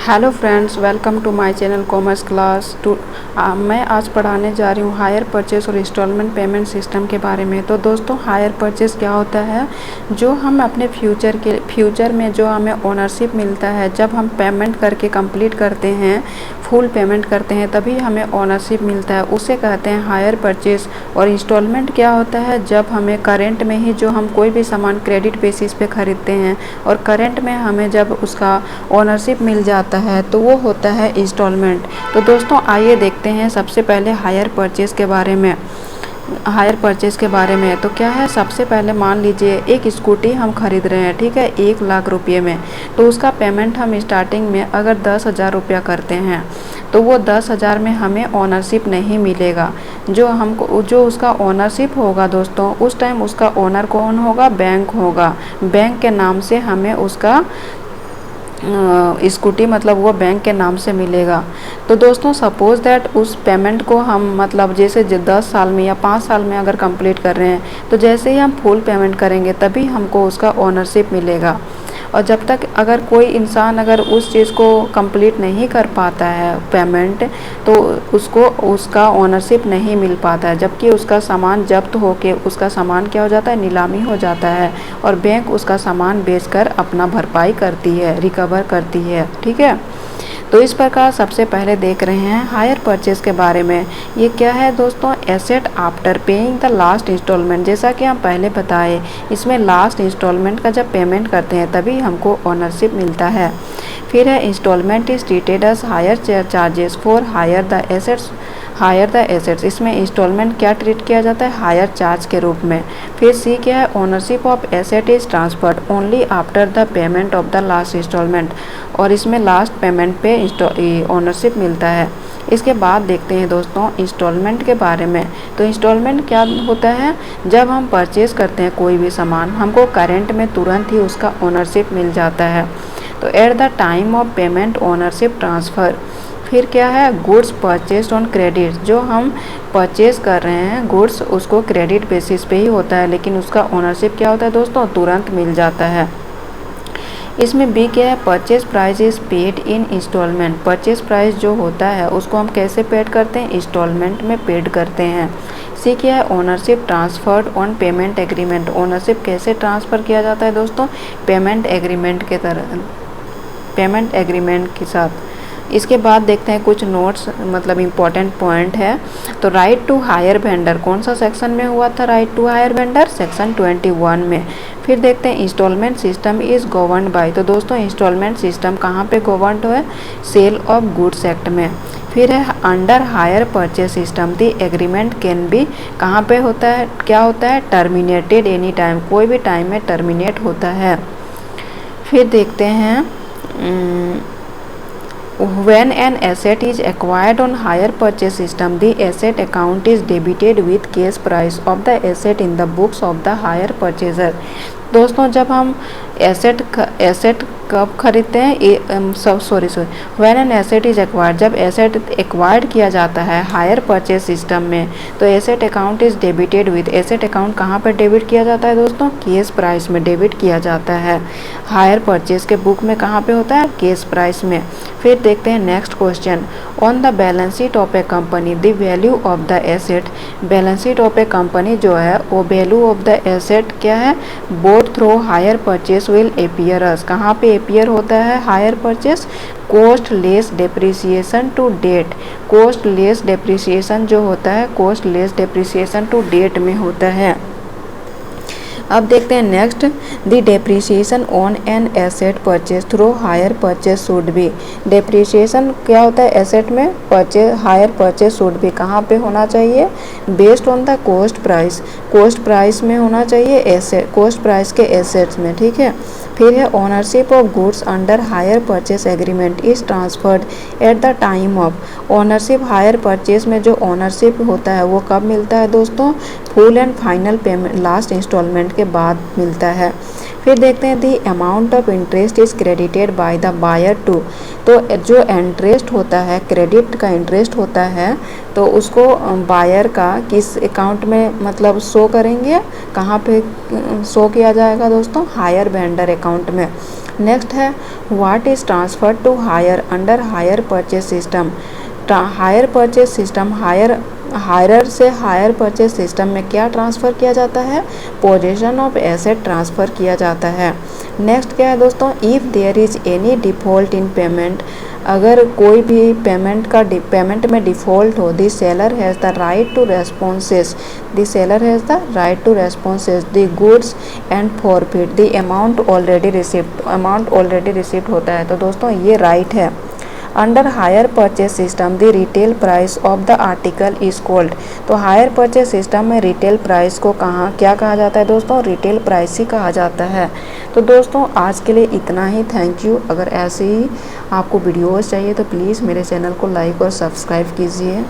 Hello friends, welcome to my channel commerce class मैं आज पढ़ाने जा रही हूँ हायर परचेस और इंस्टॉलमेंट पेमेंट सिस्टम के बारे में। तो दोस्तों, हायर परचेस क्या होता है? जो हम अपने फ्यूचर में जो हमें ओनरशिप मिलता है, जब हम पेमेंट करके कंप्लीट करते हैं, फुल पेमेंट करते हैं, तभी हमें ओनरशिप मिलता है, उसे कहते हैं हायर परचेस। और इंस्टॉलमेंट क्या होता है? जब हमें करेंट में ही जो हम कोई भी सामान क्रेडिट बेसिस पे ख़रीदते हैं और करेंट में हमें जब उसका ओनरशिप मिल जाता है तो वो होता है इंस्टॉलमेंट। तो दोस्तों, आइए देखते हैं सबसे पहले हायर परचेस के बारे में। तो क्या है, सबसे पहले मान लीजिए एक स्कूटी हम खरीद रहे हैं, ठीक है, 1 लाख रुपये में। तो उसका पेमेंट हम स्टार्टिंग में अगर 10,000 रुपया करते हैं तो वो 10,000 में हमें ओनरशिप नहीं मिलेगा। जो उसका ओनरशिप होगा दोस्तों, उस टाइम उसका ओनर कौन होगा? बैंक होगा। बैंक के नाम से हमें उसका स्कूटी मतलब वो बैंक के नाम से मिलेगा। तो दोस्तों, सपोज़ दैट उस पेमेंट को हम मतलब जैसे 10 साल में या 5 साल में अगर कंप्लीट कर रहे हैं, तो जैसे ही हम फुल पेमेंट करेंगे तभी हमको उसका ओनरशिप मिलेगा। और जब तक अगर कोई इंसान अगर उस चीज़ को कंप्लीट नहीं कर पाता है पेमेंट, तो उसको उसका ओनरशिप नहीं मिल पाता है, जबकि उसका सामान जब्त होके उसका सामान क्या हो जाता है? नीलामी हो जाता है और बैंक उसका सामान बेचकर अपना भरपाई करती है, रिकवर करती है, ठीक है। तो इस प्रकार सबसे पहले देख रहे हैं हायर परचेस के बारे में। ये क्या है दोस्तों? Asset after paying the last instalment. जैसा कि हम पहले बताए, इसमें लास्ट इंस्टॉलमेंट का जब पेमेंट करते हैं तभी हमको ओनरशिप मिलता है। फिर है instalment is treated as hire charges for hire the assets. इसमें इंस्टॉलमेंट क्या ट्रीट किया जाता है? हायर चार्ज के रूप में। फिर सी क्या है? Ownership of asset is transferred only after the payment of the last instalment. और इसमें लास्ट पेमेंट पे ओनरशिप मिलता है। इसके बाद देखते हैं दोस्तों इंस्टॉलमेंट के बारे में। तो इंस्टॉलमेंट क्या होता है? जब हम परचेज़ करते हैं कोई भी सामान, हमको करेंट में तुरंत ही उसका ओनरशिप मिल जाता है। तो at the time of payment ownership transfer. फिर क्या है? Goods purchase on credit. जो हम परचेज़ कर रहे हैं गुड्स, उसको क्रेडिट बेसिस पे ही होता है, लेकिन उसका ओनरशिप क्या होता है दोस्तों? तुरंत मिल जाता है। इसमें बी क्या है? Purchase price is paid in instalment. Purchase price जो होता है उसको हम कैसे पेड करते हैं? इंस्टॉलमेंट में पेड करते हैं। सी क्या है? Ownership transferred on payment agreement. Ownership कैसे ट्रांसफ़र किया जाता है दोस्तों? पेमेंट एग्रीमेंट के साथ। इसके बाद देखते हैं कुछ नोट्स, मतलब इम्पोर्टेंट पॉइंट है। तो राइट टू हायर वेंडर कौन सा सेक्शन में हुआ था? Right to hire vendor section 21 में। फिर देखते हैं instalment system is governed by. तो दोस्तों, इंस्टॉलमेंट सिस्टम कहाँ पे गवर्नड है? सेल ऑफ गुड्स एक्ट में। फिर है under hire purchase system the agreement can be. कहाँ पे होता है? क्या होता है? Terminated any time. कोई भी टाइम में टर्मिनेट होता है। फिर देखते हैं when an asset is acquired on hire purchase system, the asset account is debited with cash price of the asset in the books of the hire purchaser। दोस्तों, जब हम एसेट कब खरीदते हैं? When an asset is acquired. जब asset acquired किया जाता है हायर परचेज सिस्टम में, तो asset account is debited with. Asset account कहाँ पर डेबिट किया जाता है दोस्तों? कैश प्राइस में डेबिट किया जाता है। हायर परचेज के बुक में कहाँ पे होता है? कैश प्राइस में। फिर देखते हैं next question. On the balance sheet of a company the value of the asset. Balance sheet of a company जो है वो वैल्यू ऑफ द एसेट क्या है? Both through hire purchase will appear as. कहाँ पे एपियर होता है hire purchase? Cost less depreciation to date. Cost less depreciation जो होता है, cost less depreciation to date में होता है। अब देखते हैं next, the depreciation on an asset purchase through hire purchase should be. Depreciation क्या होता है एसेट में? हायर परचेज शुड बी कहाँ पे होना चाहिए? Based on the cost price. Cost price में होना चाहिए, एसेट कॉस्ट प्राइस के एसेट्स में, ठीक है। फिर है ownership of goods under hire purchase agreement is transferred at the time of. Ownership hire purchase में जो ओनरशिप होता है वो कब मिलता है दोस्तों? Full and final payment last instalment के बाद मिलता है। फिर देखते हैं the amount of interest is credited by the buyer to. तो जो इंटरेस्ट होता है, क्रेडिट का इंटरेस्ट होता है, तो उसको बायर का किस अकाउंट में मतलब शो करेंगे? कहाँ पे शो किया जाएगा दोस्तों? हायर वेंडर अकाउंट में। नेक्स्ट है what is transfer to hire under hire purchase system. Hire purchase system, hirer से हायर परचेज सिस्टम में क्या ट्रांसफ़र किया जाता है, पोजीशन ऑफ एसेट ट्रांसफ़र किया जाता है। नेक्स्ट क्या है दोस्तों, if there is any default in payment, अगर कोई भी पेमेंट में डिफ़ॉल्ट हो, the seller has the right to repossess, the seller has the right to repossess the goods and forfeit the amount already received, amount already received होता है। तो दोस्तों ये राइट है। Under hire purchase system the retail price of the article is called. तो hire purchase system में retail price को क्या कहा जाता है दोस्तों, रिटेल प्राइस ही कहा जाता है। तो दोस्तों आज के लिए इतना ही, थैंक यू। अगर ऐसे ही आपको वीडियोस चाहिए तो प्लीज़ मेरे चैनल को लाइक और सब्सक्राइब कीजिए।